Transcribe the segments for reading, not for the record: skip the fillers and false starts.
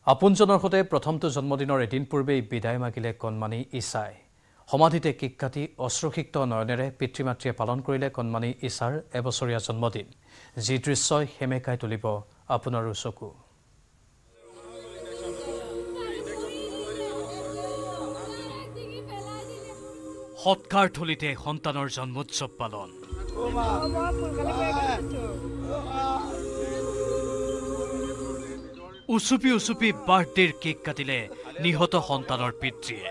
আপোনজনৰ সৈতে প্ৰথমটো জন্মদিনৰ এদিন পূৰ্বেই বিদায় মাগিলে কণমানি ঈশাই। সমাধিতে কেক কাটি অশ্ৰুসিক্ত নয়নেৰে পিতৃ-মাতৃয়ে পালন কৰিলে কণমানি ঈশাৰ এবছৰীয়া জন্মদিন, যি দৃশ্যই সেমেকাই তুলিব আপোনাৰো চকু। সৎকাৰ থলিতে সন্তানৰ জন্মোৎসৱ পালন। উচুপি উচুপি বাৰ্থডেৰ কেক কাটিলে নিহত সন্তানৰ পিতৃয়ে।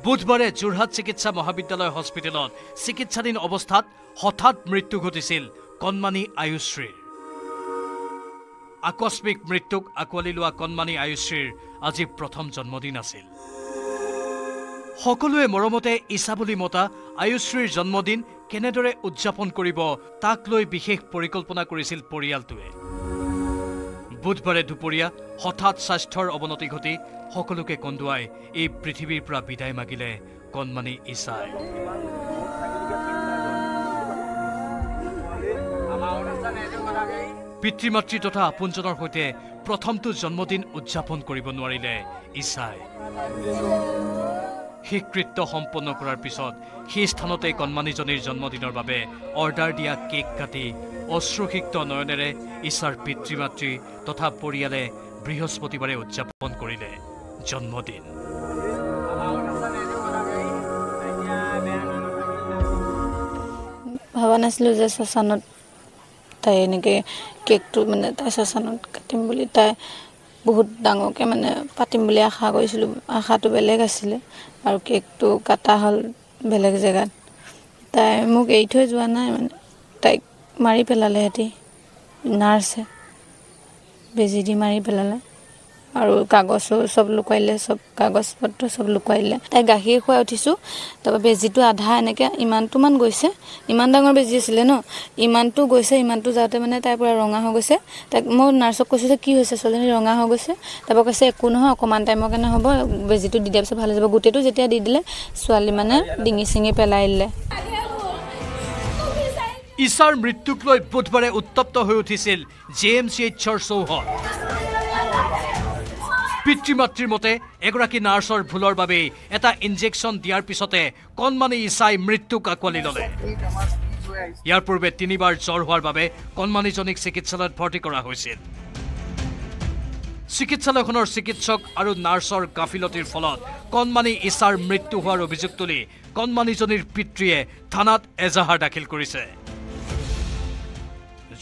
বুধবাৰে যোৰহাট চিকিৎসা মহাবিদ্যালয় হস্পিটেলত চিকিৎসাধীন অৱস্থাত হঠাৎ মৃত্যু ঘটিছিল কণমানি আয়ুশ্ৰীৰ। আকস্মিক মৃত্যুক আঁকোৱালি লোৱা কণমানি আয়ুশ্ৰীৰ আজি প্ৰথম জন্মদিন আছিল। সকলোৱে মৰমতে ঈশা বুলি মতা আয়ুশ্ৰীৰ জন্মদিন কেনেদৰে উদযাপন কৰিব তাক লৈ বিশেষ পৰিকল্পনা কৰিছিল পৰিয়ালটোৱে। বুধবাৰে দুপৰীয়া হঠাৎ স্বাস্থ্যৰ অৱনতি ঘটি সকলোকে কন্দুৱাই এই পৃথিৱীৰ পৰা বিদায় মাগিলে কণমানি ঈশাই। পিতৃ-মাতৃ তথা আপোনজনৰ সৈতে প্ৰথমটো জন্মদিন উদযাপন কৰিব নোৱাৰিলে ঈশাই। সেই কৃত্য সম্পন্ন কৰাৰ পিছত সেই স্থানতে কণমানিজনীৰ জন্মদিনৰ বাবে অৰ্ডাৰ দিয়া কেক কাটি অশ্ৰুসিক্ত নয়নেৰে ঈশাৰ পিতৃ-মাতৃ তথা পৰিয়ালে বৃহস্পতিবাৰে উদযাপন কৰিলে জন্মদিন। ভাবা নাছিলোঁ যে শ্মশানত তাই এনেকৈ কেকটো মানে তাই শ্মশানত কাটিম বুলি তাই বহুত ডাঙৰকৈ মানে পাতিম বুলি আশা কৰিছিলোঁ। আশাটো বেলেগ আছিলে আৰু কেকটো কাটা হ'ল বেলেগ জেগাত। তাই মোক এৰি থৈ যোৱা নাই, মানে তাইক মাৰি পেলালে সিহঁতি, নাৰ্ছে বেজি দি মাৰি পেলালে আৰু কাগজো চব লুকুৱাই দিলে, চব কাগজ পত্ৰ চব লুকুৱাই দিলে। তাই গাখীৰ খুৱাই উঠিছোঁ, তাৰপৰা বেজীটো আধা এনেকৈ ইমানটোমান গৈছে, ইমান ডাঙৰ বেজী আছিলে ন, ইমানটো গৈছে, ইমানটো যাওঁতে মানে তাই পূৰা ৰঙা হৈ গৈছে। তাইক মই নাৰ্ছক কৈছোঁ যে কি হৈছে, ছোৱালীজনী ৰঙা হৈ গৈছে। তাৰপৰা কৈছে একো নহয়, অকণমান টাইমৰ কাৰণে হ'ব, বেজীটো দি দিয়াৰ পিছত ভাল হৈ যাব। গোটেইটো যেতিয়া দি দিলে ছোৱালী মানে ডিঙি চিঙি পেলাই দিলে। ঈশাৰ মৃত্যুক লৈ বুধবাৰে উত্তপ্ত হৈ উঠিছিল JMCHৰ চৌহদ। পিতৃ-মাতৃৰ মতে এগৰাকী নাৰ্ছৰ ভুলৰ বাবেই এটা ইনজেকশ্যন দিয়াৰ পিছতে কণমানি ঈশাই মৃত্যুক আঁকোৱালি ল'লে। ইয়াৰ পূৰ্বে 3বাৰ জ্বৰ হোৱাৰ বাবে কণমানিজনীক চিকিৎসালয়ত ভৰ্তি কৰা হৈছিল। চিকিৎসালয়খনৰ চিকিৎসক আৰু নাৰ্ছৰ গাফিলতিৰ ফলত কণমানি ঈশাৰ মৃত্যু হোৱাৰ অভিযোগ তুলি কণমানিজনীৰ পিতৃয়ে থানাত এজাহাৰ দাখিল কৰিছে।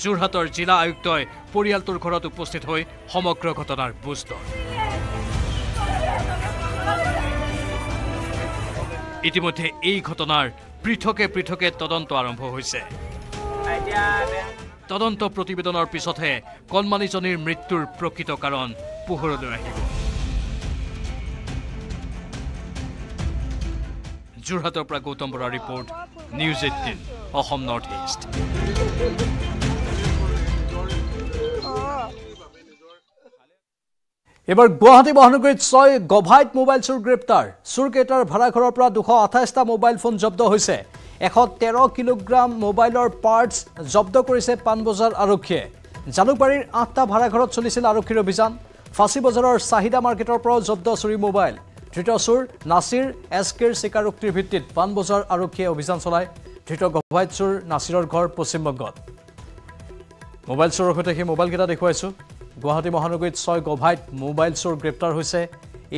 যোৰহাটৰ জিলা আয়ুক্তই পৰিয়ালটোৰ ঘৰত উপস্থিত হৈ সমগ্ৰ ঘটনাৰ বুজ লয়। ইতিমধ্যে এই ঘটনাৰ পৃথকে পৃথকে তদন্ত আৰম্ভ হৈছে। তদন্ত প্ৰতিবেদনৰ পিছতহে কণমানিজনীৰ মৃত্যুৰ প্ৰকৃত কাৰণ পোহৰলৈ আহিব। যোৰহাটৰ পৰা গৌতম বৰাৰ report, news 18 Assam north east. এবাৰ গুৱাহাটী মহানগৰীত 6 গভাইট মোবাইল চোৰ গ্ৰেপ্তাৰ। চোৰকেইটাৰ ভাড়াঘৰৰ পৰা 228টা মোবাইল ফোন জব্দ হৈছে। 113 কিলোগ্ৰাম মোবাইলৰ পাৰ্টছ জব্দ কৰিছে পাণবজাৰ আৰক্ষীয়ে। জালুকবাৰীৰ 8টা ভাড়াঘৰত চলিছিল আৰক্ষীৰ অভিযান। ফাঁচী বজাৰৰ চাহিদা মাৰ্কেটৰ পৰাও জব্দ চুৰি মোবাইল। ধৃত চোৰ নাছিৰ SKৰ স্বীকাৰোক্তিৰ ভিত্তিত পাণবজাৰ আৰক্ষীয়ে অভিযান চলায়। ধৃত গভাইট চোৰ নাছিৰৰ ঘৰ পশ্চিমবংগত। মোবাইল চোৰৰ সৈতে সেই মোবাইলকেইটা দেখুৱাইছোঁ। গুৱাহাটী মহানগৰীত 6 গভাইট মোবাইল চোৰ গ্ৰেপ্তাৰ হৈছে।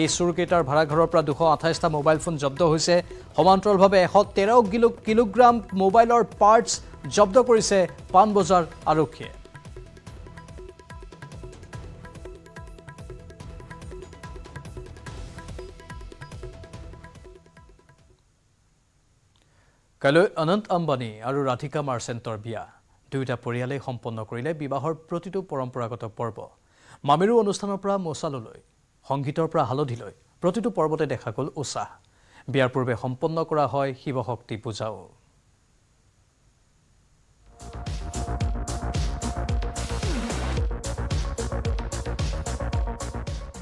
এই চোৰকেইটাৰ ভাড়াঘৰৰ পৰা 228টা মোবাইল ফোন জব্দ হৈছে। সমান্তৰালভাৱে 113 কিলোগ্ৰাম মোবাইলৰ পাৰ্টছ জব্দ কৰিছে পাণবজাৰ আৰক্ষীয়ে। কাইলৈ অনন্ত আম্বানী আৰু ৰাধিকা মাৰ্চেণ্টৰ বিয়া। দুয়োটা পৰিয়ালেই সম্পন্ন কৰিলে বিবাহৰ প্ৰতিটো পৰম্পৰাগত পৰ্ব। মামেৰু অনুষ্ঠানৰ পৰা মচাললৈ, সংগীতৰ পৰা হালধিলৈ প্ৰতিটো পৰ্বতে দেখা গ'ল উৎসাহ। বিয়াৰ পূৰ্বে সম্পন্ন কৰা হয় শিৱশক্তি পূজাও।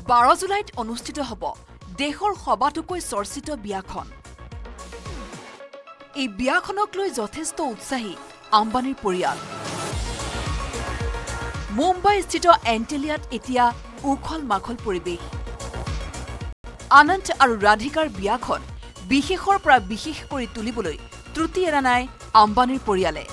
12 জুলাইত অনুষ্ঠিত হ'ব দেশৰ সবাতোকৈ চৰ্চিত বিয়াখন। এই বিয়াখনক লৈ যথেষ্ট উৎসাহী আম্বানীৰ পৰিয়াল। মুম্বাইস্থিত এণ্টেলিয়াত এতিয়া উখল মাখল পৰিৱেশ আনন্দ আৰু ৰাধিকাৰ বিয়াখন বিশেষৰ পৰা বিশেষ কৰি তুলিবলৈ ত্ৰুটি এৰা নাই আম্বানীৰ পৰিয়ালে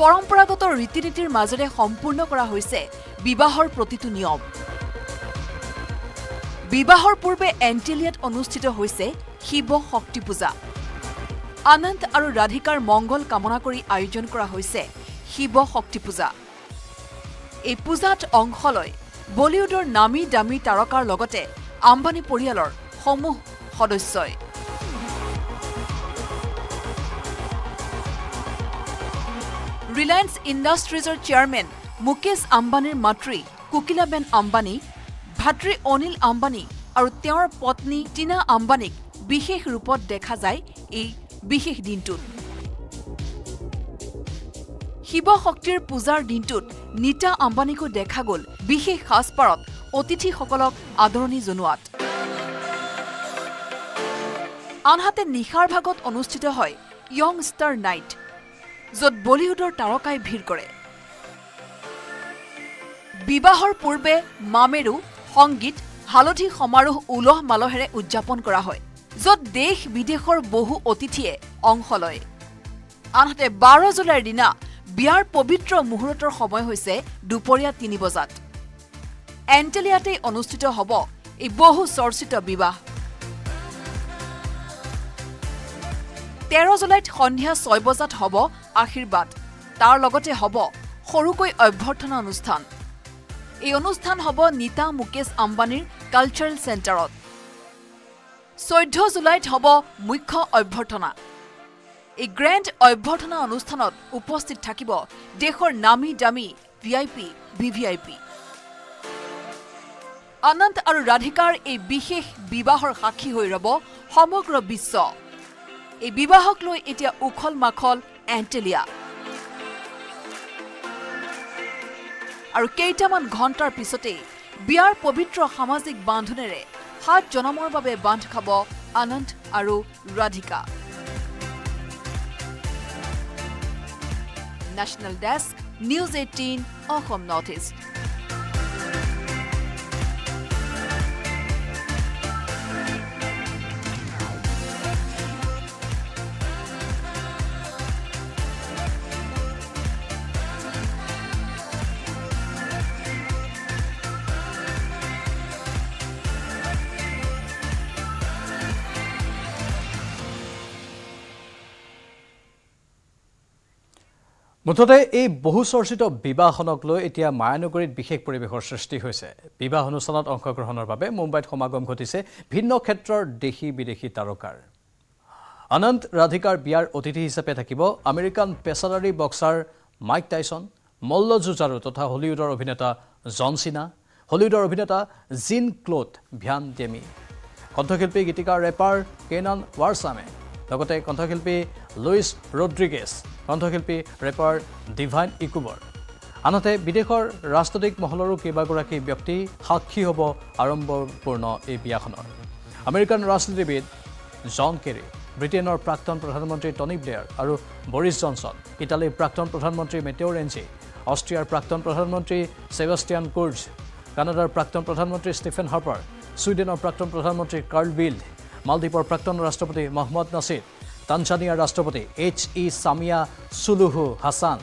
পৰম্পৰাগত ৰীতি-নীতিৰ মাজেৰে সম্পূৰ্ণ কৰা হৈছে বিবাহৰ প্ৰতিটো নিয়ম বিবাহৰ পূৰ্বে এণ্টেলিয়াত অনুষ্ঠিত হৈছে শিৱ শক্তি পূজা আনন্দ আৰু ৰাধিকাৰ মংগল কামনা কৰি আয়োজন কৰা হৈছে শিৱ শক্তি পূজা এই পূজাত অংশ লয় বলিউডৰ নামী দামী তাৰকাৰ লগতে আম্বানী পৰিয়ালৰ সমূহ সদস্যই ৰিলায়েন্স ইণ্ডাষ্ট্ৰিজৰ চেয়াৰমেন মুকেশ আম্বানীৰ মাতৃ কোকিলাবেন আম্বানী ভাতৃ অনিল আম্বানী আৰু তেওঁৰ পত্নী টিনা আম্বানীক বিশেষ ৰূপত দেখা যায় এই বিশেষ দিনটোত শিৱ শক্তিৰ পূজাৰ দিনটোত নীতা আম্বানীকো দেখা গ'ল বিশেষ সাজপাৰত অতিথিসকলক আদৰণি জনোৱাত আনহাতে নিশাৰ ভাগত অনুষ্ঠিত হয় য়ং ষ্টাৰ নাইট য'ত বলিউডৰ তাৰকাই ভিৰ কৰে বিবাহৰ পূৰ্বে মামেৰু সংগীত হালধি সমাৰোহ উলহ মালহেৰে উদযাপন কৰা হয় য'ত দেশ বিদেশৰ বহু অতিথিয়ে অংশ লয় আনহাতে 12 জুলাইৰ দিনা বিয়াৰ পবিত্ৰ মুহূৰ্তৰ সময় হৈছে দুপৰীয়া 3 বজাত এণ্টেলিয়াতে অনুষ্ঠিত হ'ব এই বহু চৰ্চিত বিবাহ 13 জুলাইত সন্ধিয়া 6 বজাত হ'ব আশীৰ্বাদ তাৰ লগতে হ'ব সৰুকৈ অভ্যৰ্থনা অনুষ্ঠান এই অনুষ্ঠান হ'ব নীতা মুকেশ আম্বানীৰ কালচাৰেল চেণ্টাৰত 14 জুলাইত হ'ব মুখ্য অভ্যৰ্থনা এই গ্ৰেণ্ড অভ্যৰ্থনা অনুষ্ঠানত উপস্থিত থাকিব দেশৰ নামী দামী ভিআইপি ভিভিআইপি আনন্দ আৰু ৰাধিকাৰ এই বিশেষ বিবাহৰ সাক্ষী হৈ ৰব সমগ্ৰ বিশ্ব এই বিবাহক লৈ এতিয়া উখল মাখল এণ্টেলিয়া আৰু কেইটামান ঘণ্টাৰ পিছতে বিয়াৰ পবিত্ৰ সামাজিক বান্ধোনেৰে 7 জনমৰ বাবে বান্ধ খাব আনন্দ আৰু Radhika national desk news 18 Assam north east মুঠতে এই বহু চৰ্চিত বিবাহখনক লৈ এতিয়া মায়ানগৰীত বিশেষ পৰিৱেশৰ সৃষ্টি হৈছে বিবাহ অনুষ্ঠানত অংশগ্ৰহণৰ বাবে মুম্বাইত সমাগম ঘটিছে ভিন্ন ক্ষেত্ৰৰ দেশী বিদেশী তাৰকাৰ আনন্দ ৰাধিকাৰ বিয়াৰ অতিথি হিচাপে থাকিব আমেৰিকান পেছাদাৰী বক্সাৰ মাইক টাইছন মল্লযুঁজাৰু তথা হলিউডৰ অভিনেতা জন সিনা হলিউডৰ অভিনেতা জিন ক্লোড ভ্যান ডেমি কণ্ঠশিল্পী গীতিকাৰ ৰেপাৰ কেনান ৱাৰছামে লগতে কণ্ঠশিল্পী লুইচ ৰড্ৰিগেছ কণ্ঠশিল্পী ৰেপাৰ ডিভাইন ইকুবৰ আনহাতে বিদেশৰ ৰাজনৈতিক মহলৰো কেইবাগৰাকী ব্যক্তি সাক্ষী হ'ব আড়ম্বৰপূৰ্ণ এই বিয়াখনৰ আমেৰিকান ৰাজনীতিবিদ জন কেৰী ব্ৰিটেইনৰ প্ৰাক্তন প্ৰধানমন্ত্ৰী টনি ব্লেয়াৰ আৰু বৰিছ জনছন ইটালীৰ প্ৰাক্তন প্ৰধানমন্ত্ৰী মেটেও ৰেঞ্জি অষ্ট্ৰিয়াৰ প্ৰাক্তন প্ৰধানমন্ত্ৰী সেবাষ্টিয়ান কুৰ্জ কানাডাৰ প্ৰাক্তন প্ৰধানমন্ত্ৰী ষ্টিফেন হাৰ্পাৰ ছুইডেনৰ প্ৰাক্তন প্ৰধানমন্ত্ৰী কাৰ্ল বিল্ড মালদ্বীপৰ প্ৰাক্তন ৰাষ্ট্ৰপতি মহম্মদ নাছিৰ তানজানিয়াৰ ৰাষ্ট্ৰপতি এইচ.ই. সামিয়া সুলুহু হাছান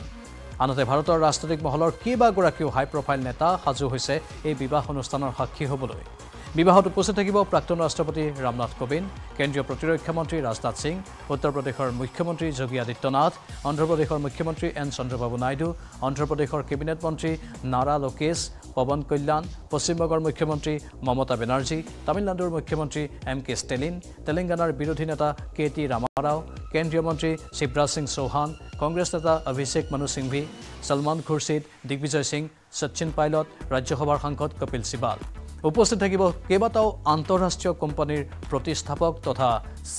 আনহাতে ভাৰতৰ ৰাজনৈতিক মহলৰ কেইবাগৰাকীও হাই প্ৰফাইল নেতা সাজু হৈছে এই বিবাহ অনুষ্ঠানৰ সাক্ষী হ'বলৈ বিবাহত উপস্থিত থাকিব প্ৰাক্তন ৰাষ্ট্ৰপতি ৰামনাথ কোবিন্দ কেন্দ্ৰীয় প্ৰতিৰক্ষা মন্ত্ৰী ৰাজনাথ সিং উত্তৰ প্ৰদেশৰ মুখ্যমন্ত্ৰী যোগী আদিত্যনাথ অন্ধ্ৰপ্ৰদেশৰ মুখ্যমন্ত্ৰী এন চন্দ্ৰবাবু নাইডু অন্ধ্ৰপ্ৰদেশৰ কেবিনেট মন্ত্ৰী নাৰা লোকেশ পৱন কল্যাণ পশ্চিমবংগৰ মুখ্যমন্ত্ৰী মমতা বেনাৰ্জী তামিলনাডুৰ মুখ্যমন্ত্ৰী এম কে ষ্টেলিন তেলেংগানাৰ বিৰোধী নেতা কে টি ৰামাৰাও কেন্দ্ৰীয় মন্ত্ৰী শিৱৰাজ সিং চৌহান কংগ্ৰেছ নেতা অভিষেক মনু সিংভি সলমান খুৰছিদ দিগ্বিজয় সিং সচিন পাইলট ৰাজ্যসভাৰ সাংসদ কপিল সিবাল উপস্থিত থাকিব কেইবাটাও আন্তঃৰাষ্ট্ৰীয় কোম্পানীৰ প্ৰতিষ্ঠাপক তথা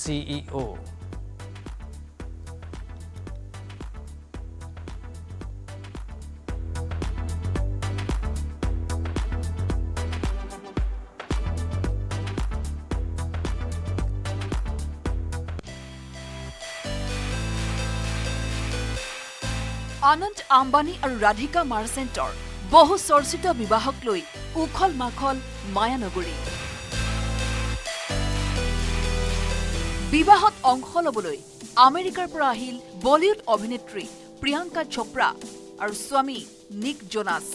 CEO আনন্দ আম্বানী আৰু ৰাধিকা মাৰ্চেণ্টৰ বহু চৰ্চিত বিবাহক লৈ উখল মাখল মায়ানগৰী। বিবাহত অংশ ল'বলৈ আমেৰিকাৰ পৰা আহিল বলিউড অভিনেত্ৰী প্ৰিয়ংকা চোপ্ৰা আৰু স্বামী নিক জোনাছ।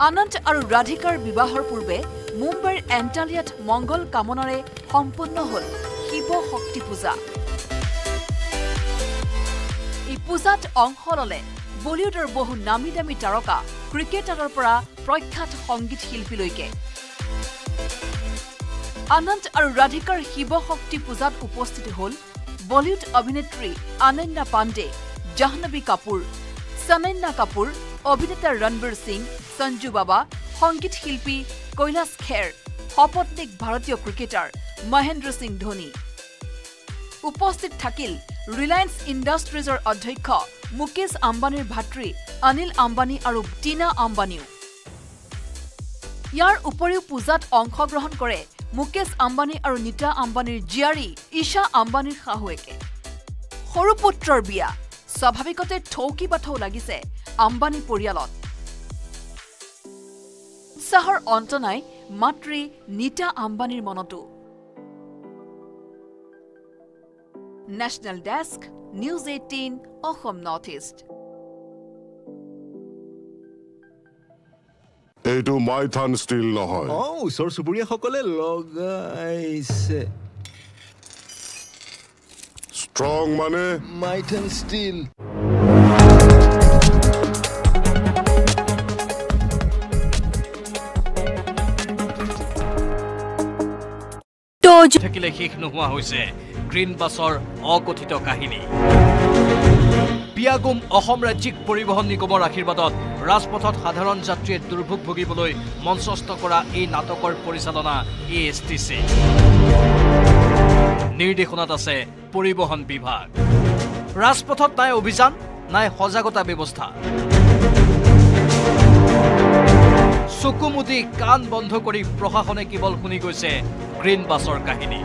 আনন্দ আৰু ৰাধিকাৰ বিবাহৰ পূৰ্বে মুম্বাইৰ এণ্টালিয়াত মংগল কামনাৰে সম্পূৰ্ণ হ'ল শিৱ শক্তি পূজা। এই পূজাত অংশ ল'লে বলিউডৰ বহু নামী দামী তাৰকা, ক্ৰিকেটাৰৰ পৰা প্ৰখ্যাত সংগীত শিল্পীলৈকে। আনন্দ আৰু ৰাধিকাৰ শিৱ শক্তি পূজাত উপস্থিত হ'ল বলিউড অভিনেত্ৰী অনন্যা পাণ্ডে, জাহ্নবী কাপুৰ, সনন্যা কাপুৰ, অভিনেতা ৰণবীৰ সিং, সঞ্জু বাবা, সংগীত শিল্পী কৈলাশ খেৰ, সপত্নীক ভাৰতীয় ক্ৰিকেটাৰ মহেন্দ্ৰ সিং ধোনী। উপস্থিত থাকিল ৰিলায়েন্স ইণ্ডাষ্ট্ৰিজৰ অধ্যক্ষ মুকেশ আম্বানীৰ ভাতৃ অনিল আম্বানী আৰু টিনা আম্বানীও। ইয়াৰ উপৰিও পূজাত অংশগ্ৰহণ কৰে মুকেশ আম্বানী আৰু নীতা আম্বানীৰ জীয়াৰী ঈশা আম্বানীৰ শাহুৱেকে। সৰু পুত্ৰৰ বিয়া, স্বাভাৱিকতে ঠৌকি বাথৌ লাগিছে আম্বানী পৰিয়ালত। উৎসাহৰ অন্ত নাই মাতৃ নীতা আম্বানীৰ মনতো। National desk, news 18, Assam north east. এইটো মাইথান ষ্টীল নহয়। ওচৰ চুবুৰীয়াসকলে লগাইছে। ষ্ট্ৰং মানে মাইথান ষ্টীল। থাকিলে শেষ নোহোৱা হৈছে গ্ৰীণ বাছৰ অকথিত কাহিনী। পিয়াগুম অসম ৰাজ্যিক পৰিবহণ নিগমৰ আশীৰ্বাদত ৰাজপথত সাধাৰণ যাত্ৰীয়ে দুৰ্ভোগ ভুগিবলৈ মঞ্চস্থ কৰা এই নাটকৰ পৰিচালনা ASTC। নিৰ্দেশনাত আছে পৰিবহণ বিভাগ। ৰাজপথত নাই অভিযান, নাই সজাগতা ব্যৱস্থা। চকু মুদি কাণ বন্ধ কৰি প্ৰশাসনে কেৱল শুনি গৈছে গ্ৰীণ বাছৰ কাহিনী।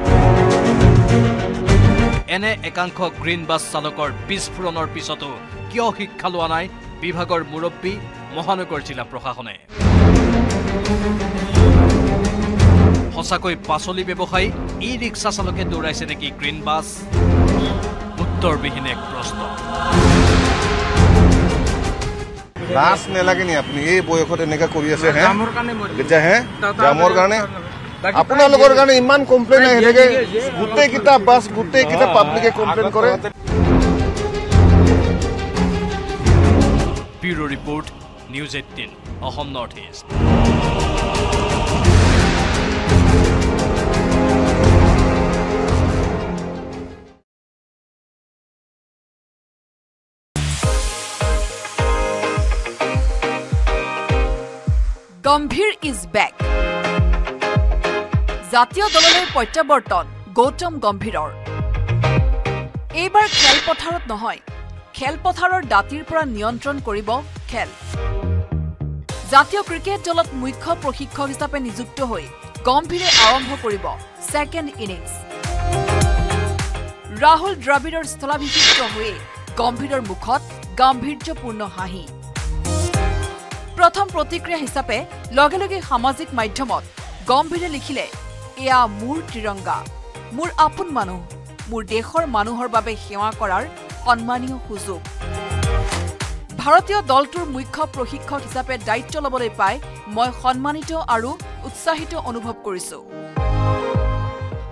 এনে একাংশ গ্ৰীণ বাছ চালকৰ বিস্ফোৰণৰ পিছতো কিয় শিক্ষা লোৱা নাই বিভাগৰ মুৰব্বী মহানগৰ জিলা প্ৰশাসনে? সঁচাকৈ পাচলি ব্যৱসায়ী ই ৰিক্সা চালকে দৌৰাইছে নেকি গ্ৰীণ বাছ? উত্তৰবিহীন এক প্ৰশ্ন। লাজ নেলাগে নি আপুনি এই বয়সত এনেকা কৰি আছে? জামৰ কাৰণে আপোনালোকৰ কাৰণে ইমান কমপ্লেইন আহি থাকে, গোটেইকেইটা বাছ গোটেইকেইটা পাব্লিকে কমপ্লেইন কৰে। Bureau report, news 18, Assam north east. গম্ভীৰ ইজ বেক। জাতীয় দললৈ প্ৰত্যাৱৰ্তন গৌতম গম্ভীৰৰ। এইবাৰ খেলপথাৰত নহয়, খেলপথাৰৰ দাঁতিৰ পৰা নিয়ন্ত্ৰণ কৰিব খেল। জাতীয় ক্ৰিকেট দলত মুখ্য প্ৰশিক্ষক হিচাপে নিযুক্ত হৈ গম্ভীৰে আৰম্ভ কৰিব ছেকেণ্ড ইনিংছ। ৰাহুল দ্ৰাবিড়ৰ স্থলাভিষিক্ত হৈয়ে গম্ভীৰৰ মুখত গাম্ভীৰ্যপূৰ্ণ হাঁহি। প্ৰথম প্ৰতিক্ৰিয়া হিচাপে লগে লগে সামাজিক মাধ্যমত গম্ভীৰে লিখিলে, এয়া মোৰ ত্ৰিৰংগা, মোৰ আপোন মানুহ, মোৰ দেশৰ মানুহৰ বাবে সেৱা কৰাৰ সন্মানীয় সুযোগ। ভাৰতীয় দলটোৰ মুখ্য প্ৰশিক্ষক হিচাপে দায়িত্ব ল'বলৈ পাই মই সন্মানিত আৰু উৎসাহিত অনুভৱ কৰিছো।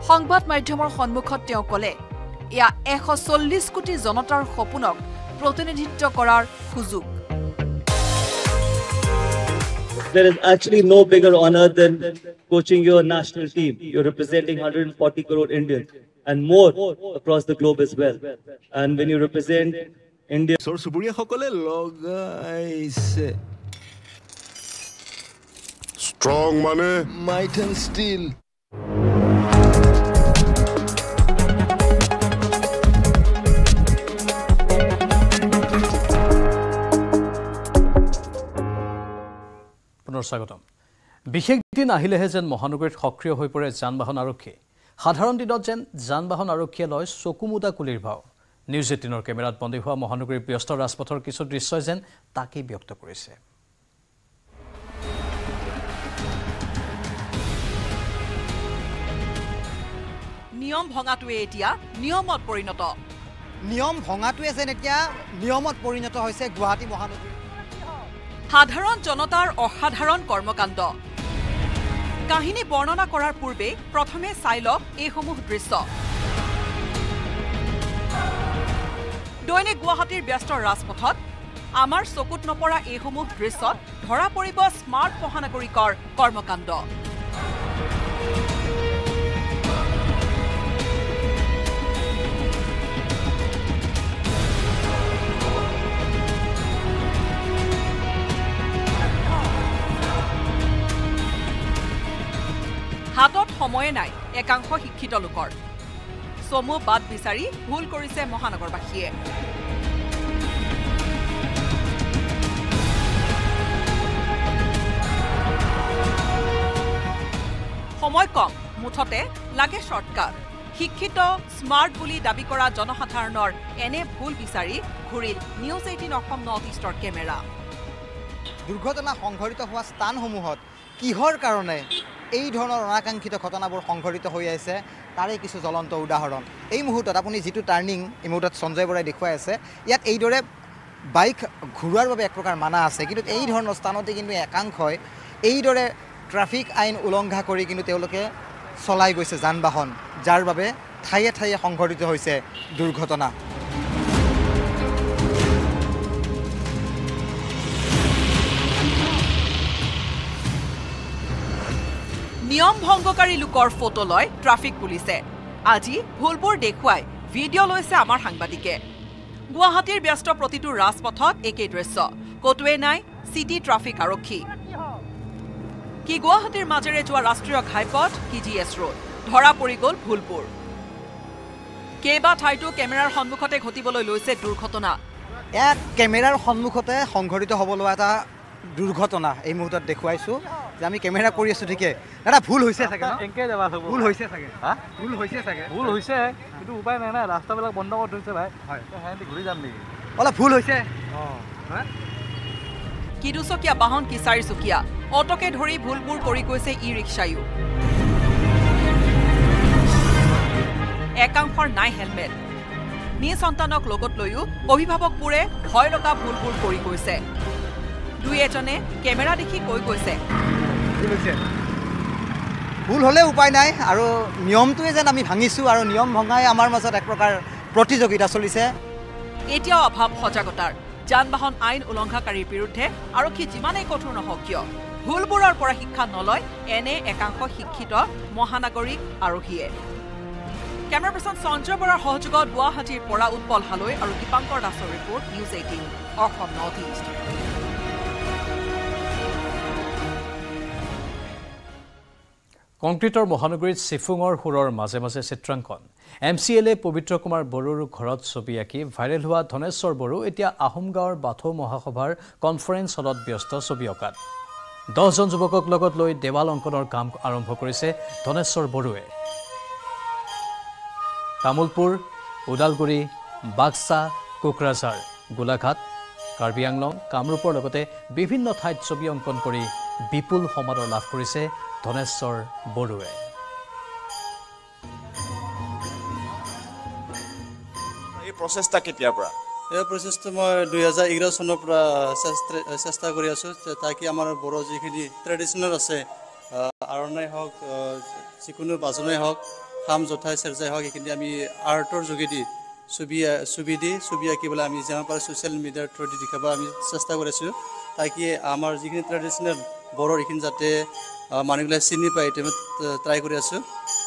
সংবাদ মাধ্যমৰ সন্মুখত তেওঁ ক'লে, এয়া 140 কোটি জনতাৰ সপোনক প্ৰতিনিধিত্ব কৰাৰ সুযোগ। There is actually no bigger honor than coaching your national team. You're representing 140 crore Indians and more across the globe as well. And when you represent India, ওচৰ চুবুৰীয়াসকলে লগাইছে। ষ্ট্ৰং মানে মাইথান ষ্টীল। পুনৰ স্বাগতম। বিশেষ দিন আহিলেহে যেন মহানগৰীত সক্ৰিয় হৈ পৰে যান বাহন আৰক্ষী। সাধাৰণ দিনত যেন যান বাহন আৰক্ষীয়ে লয় চকুমুদা কুলিৰ ভাও নিউজ 18ৰ কেমেৰাত বন্দী হোৱা মহানগৰীৰ ব্যস্ত ৰাজপথৰ কিছু দৃশ্যই যেন তাকেই ব্যক্ত কৰিছে নিয়ম ভঙাটোৱে এতিয়া নিয়মত পৰিণত নিয়ম ভঙাটোৱে যেন এতিয়া নিয়মত পৰিণত হৈছে গুৱাহাটী মহানগৰী সাধাৰণ জনতাৰ অসাধাৰণ কৰ্মকাণ্ড কাহিনী বৰ্ণনা কৰাৰ পূৰ্বে প্ৰথমে চাই লওক এইসমূহ দৃশ্য দৈনিক গুৱাহাটীৰ ব্যস্ত ৰাজপথত আমাৰ চকুত নপৰা এইসমূহ দৃশ্যত ধৰা পৰিব স্মাৰ্ট মহানগৰীকৰ কৰ্মকাণ্ড হাতত সময়ে নাই একাংশ শিক্ষিত লোকৰ চমু বাদ বিচাৰি ভুল কৰিছে মহানগৰবাসীয়ে সময় কম মুঠতে লাগে শৰ্টকাট শিক্ষিত স্মাৰ্ট বুলি দাবী কৰা জনসাধাৰণৰ এনে ভুল বিচাৰি ঘূৰিল নিউজ 18 অসম নৰ্থ ইষ্টৰ কেমেৰা দুৰ্ঘটনা সংঘটিত হোৱা স্থানসমূহত কিহৰ কাৰণে এই ধৰণৰ অনাকাংক্ষিত ঘটনাবোৰ সংঘটিত হৈ আছে তাৰে কিছু জ্বলন্ত উদাহৰণ এই মুহূৰ্তত আপুনি যিটো টাৰ্ণিং এই মুহূৰ্তত সঞ্জয় বৰাই দেখুৱাই আছে ইয়াত এইদৰে বাইক ঘূৰোৱাৰ বাবে এক প্ৰকাৰ মানা আছে কিন্তু এই ধৰণৰ স্থানতে কিন্তু একাংশই এইদৰে ট্ৰাফিক আইন উলংঘা কৰি কিন্তু তেওঁলোকে চলাই গৈছে যান বাহন যাৰ বাবে ঠায়ে ঠায়ে সংঘটিত হৈছে দুৰ্ঘটনা নিয়ম ভংগকাৰী লোকৰ ফটো লয় ট্ৰাফিক পুলিচে আজি ভুলবোৰ দেখুৱাই ভিডিঅ' লৈছে আমাৰ সাংবাদিকে গুৱাহাটীৰ ব্যস্ত প্ৰতিটো ৰাজপথত একেই দৃশ্য কতোৱে নাই চিটি ট্ৰাফিক আৰক্ষী কি গুৱাহাটীৰ মাজেৰে যোৱা ৰাষ্ট্ৰীয় ঘাইপথ কি GS ৰোড ধৰা পৰি গ'ল ভুলবোৰ কেইবা ঠাইতো কেমেৰাৰ সন্মুখতে ঘটিবলৈ লৈছে দুৰ্ঘটনা এক কেমেৰাৰ সন্মুখতে সংঘটিত হ'ব লোৱা এটা দুৰ্ঘটনা এই মুহূৰ্তত দেখুৱাইছোঁ যে আমি কেমেৰা কৰি আছোঁ ঠিকে দাদা ভুল হৈছে চাগে এনেকৈ যাবা থ'ব ভুল হৈছে চাগে ভুল হৈছে চাগে ভুল হৈছে কিন্তু উপায় নাই না ৰাস্তাবিলাক বন্ধ কৰি থৈছে ভাই হয় সিহঁতি ঘূৰি যাম নেকি অলপ ভুল হৈছে কি দুচকীয়া বাহন কি চাৰিচকীয়া অটকে ধৰি ভুলবোৰ কৰি গৈছে ই ৰিক্সায়ো একাংশৰ নাই হেলমেট নিজ সন্তানক লগত লৈও অভিভাৱকবোৰে ভয় লগা ভুলবোৰ কৰি গৈছে দুই এজনে কেমেৰা দেখি কৈ গৈছে ভুল হ'লে উপায় নাই আৰু নিয়মটোৱে যেন আমি ভাঙিছোঁ আৰু নিয়ম ভঙাই আমাৰ মাজত এক প্ৰকাৰ প্ৰতিযোগিতা চলিছে এতিয়াও অভাৱ সজাগতাৰ যান বাহন আইন উলংঘাকাৰীৰ বিৰুদ্ধে আৰক্ষী যিমানেই কঠোৰ নহওক কিয় ভুলবোৰৰ পৰা শিক্ষা নলয় এনে একাংশ শিক্ষিত মহানগৰিক আৰক্ষীয়ে কেমেৰা পাৰ্চন সঞ্জয় বৰাৰ সহযোগত গুৱাহাটীৰ পৰা উৎপল হালৈ আৰু দীপাংকৰ দাসৰ report news 18 Assam north east কংক্ৰিটৰ মহানগৰীত চিফুঙৰ সুৰৰ মাজে মাজে চিত্ৰাংকন MCLA পবিত্ৰ কুমাৰ বড়োৰ ঘৰত ছবি আঁকি ভাইৰেল হোৱা ধনেশ্বৰ বড়ো এতিয়া আহোম গাঁৱৰ বাথৌ মহাসভাৰ কনফাৰেন্স হলত ব্যস্ত ছবি অঁকাত 10 জন যুৱকক লগত লৈ দেৱাল অংকনৰ কাম আৰম্ভ কৰিছে ধনেশ্বৰ বড়োৱে তামুলপুৰ উদালগুৰি বাক্সা কোকৰাঝাৰ গোলাঘাট কাৰ্বি আংলং কামৰূপৰ লগতে বিভিন্ন ঠাইত ছবি অংকন কৰি বিপুল সমাদৰ লাভ কৰিছে ধনেশ্বৰ বড়োৱে এই প্ৰচেষ্টা কেতিয়াৰ পৰা এই প্ৰচেষ্টা মই 2011 চনৰ পৰা চেষ্টা কৰি আছোঁ তাকি আমাৰ বড়ো যিখিনি ট্ৰেডিশ্যনেল আছে আৰণাই হওক যিকোনো বাজনাই হওক খাম জঠাই চেৰজাই হওক এইখিনি আমি আৰ্টৰ যোগেদি ছবি আঁকিবলৈ আমি যিমান পাৰোঁ ছ'চিয়েল মিডিয়াৰ থ্ৰুদি দেখাব আমি চেষ্টা কৰিছোঁ তাকি আমাৰ যিখিনি ট্ৰেডিশ্যনেল বড়োৰ এইখিনি যাতে মানুহবিলাক চিনি পায় এইটো ট্ৰাই কৰি আছোঁ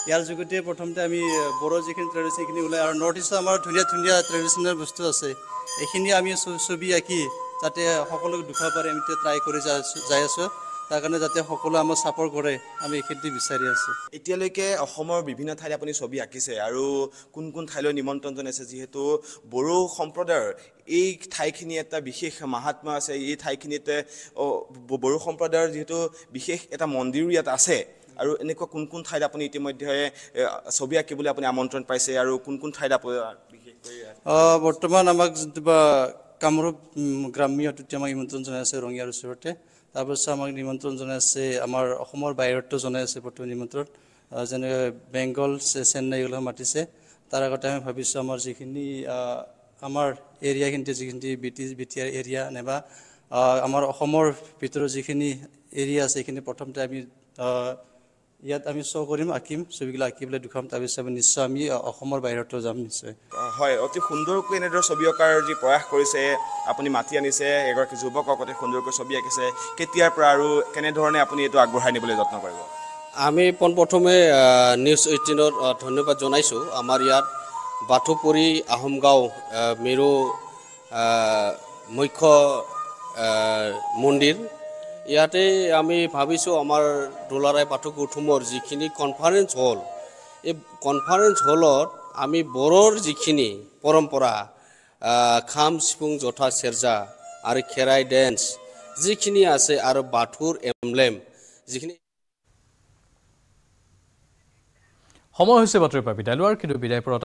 ইয়াৰ যোগেদি প্ৰথমতে আমি বড়োৰ যিখিনি ট্ৰেডিশ্যন এইখিনি ওলাই আৰু নৰ্থ ইষ্টত আমাৰ ধুনীয়া ধুনীয়া ট্ৰেডিশ্যনেল বস্তু আছে এইখিনি আমি ছবি আঁকি যাতে সকলোকে দেখাব পাৰে আমি ট্ৰাই কৰি যাই আছোঁ তাৰ কাৰণে যাতে সকলো আমাক ছাপোৰ্ট কৰে আমি এইখিনি বিচাৰি আছোঁ এতিয়ালৈকে অসমৰ বিভিন্ন ঠাইত আপুনি ছবি আঁকিছে আৰু কোন কোন ঠাইলৈ নিমন্ত্ৰণ জনাইছে যিহেতু বড়ো সম্প্ৰদায়ৰ এই ঠাইখিনি এটা বিশেষ মাহাত্ম্য আছে এই ঠাইখিনিতে বড়ো সম্প্ৰদায়ৰ যিহেতু বিশেষ এটা মন্দিৰো ইয়াত আছে আৰু এনেকুৱা কোন ঠাইত আপুনি ইতিমধ্যে ছবি আঁকিবলৈ আপুনি আমন্ত্ৰণ পাইছে আৰু কোন ঠাইত আপুনি বিশেষকৈ বৰ্তমান আমাক কামৰূপ গ্ৰাম্যত আমাক নিমন্ত্ৰণ জনাই আছে ৰঙিয়াৰ ওচৰতে তাৰপিছত আমাক নিমন্ত্ৰণ জনাই আছে আমাৰ অসমৰ বাহিৰতো জনাই আছে বৰ্তমান নিমন্ত্ৰণ যেনে বেংগল চেন্নাই এইবিলাক মাতিছে তাৰ আগতে আমি ভাবিছোঁ আমাৰ যিখিনি আমাৰ এৰিয়াখিনিতে যিখিনি বিটিআৰ এৰিয়া নাইবা আমাৰ অসমৰ ভিতৰত যিখিনি এৰিয়া আছে সেইখিনি প্ৰথমতে আমি ইয়াত আমি শ্ব' কৰিম আঁকিম ছবিবিলাক আঁকি পেলাই দেখুৱাম তাৰপিছত আমি নিশ্চয় আমি অসমৰ বাহিৰতো যাম নিশ্চয় হয় অতি সুন্দৰকৈ এনেদৰে ছবি অঁকাৰ যি প্ৰয়াস কৰিছে আপুনি মাতি আনিছে এগৰাকী যুৱকক অতি সুন্দৰকৈ ছবি আঁকিছে কেতিয়াৰ পৰা আৰু কেনেধৰণে আপুনি এইটো আগবঢ়াই নিবলৈ যত্ন কৰিব আমি পোনপ্ৰথমে নিউজ 18ত ধন্যবাদ জনাইছোঁ আমাৰ ইয়াত বাথুপুৰী আহোমগাঁও মেৰু মুখ্য মন্দিৰ ইয়াতে আমি ভাবিছোঁ আমাৰ দুলাৰাই বাথৌ গৌতমৰ যিখিনি কনফাৰেন্স হল এই কনফাৰেন্স হলত আমি বড়োৰ যিখিনি পৰম্পৰা খাম সিফুং জথা সেৰজা আৰু খেৰাই ডেন্স যিখিনি আছে আৰু বাথুৰ এমব্লেম যিখিনি সময় হৈছে বাতৰিৰ পৰা বিদায় লোৱাৰ কিন্তু বিদায় পৰা